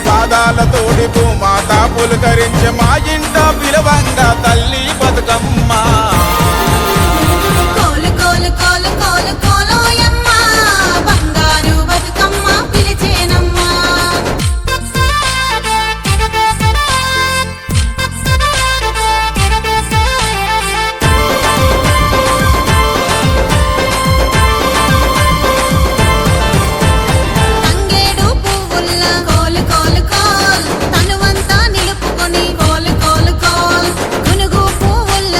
పాదాలతోడి భూమాత పులకరించే మా ఇంట పిలవంగా తల్లి బతుకమ్మ కోలు కోలు కోలు కోలు కోలోయమ్మ బంగారు బతుకమ్మ పిలిచేనమ్మా తంగేడు పువ్వుల్ల కోలు కోలు కోల్ తనువంతా నిలుపుకొని కోలు కోలు కోల్ గునుగు పువ్వుల్ల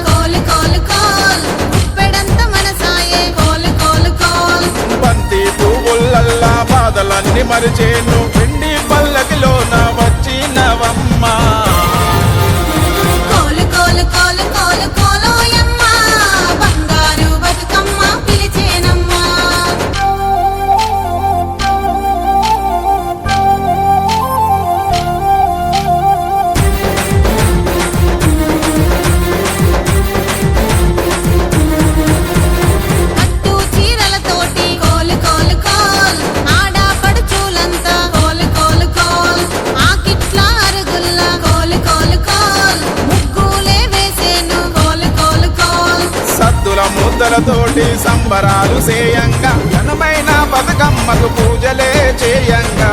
కోలు కోలు కోల్ ఉప్పెడంత మనసాయే కోలు కోలు కోల్ బంతి పువ్వులల్లా బాధలన్నీ మరిచేను పిండి పల్లకిలోన వచ్చినవమ్మ కోలు కోలు కోలు కోలు కోలోయమ్మ బంగారు బతుకమ్మ పిలిచేనమ్మా పట్టు చీరలతోటి కోలు కోలు కోల్ ఆడపడుచులంతా కోలు కోలు కోల్ ఆకిట్ల అరుగుల్ల కోలు కోలు కోల్ ముగ్గులే వేసేను కోలు కోలు కోల్ సద్దుల ముద్దలతోటి సంబరాలు చేయంగా ఘనమైన బతుకమ్మకు పూజలే చేయంగా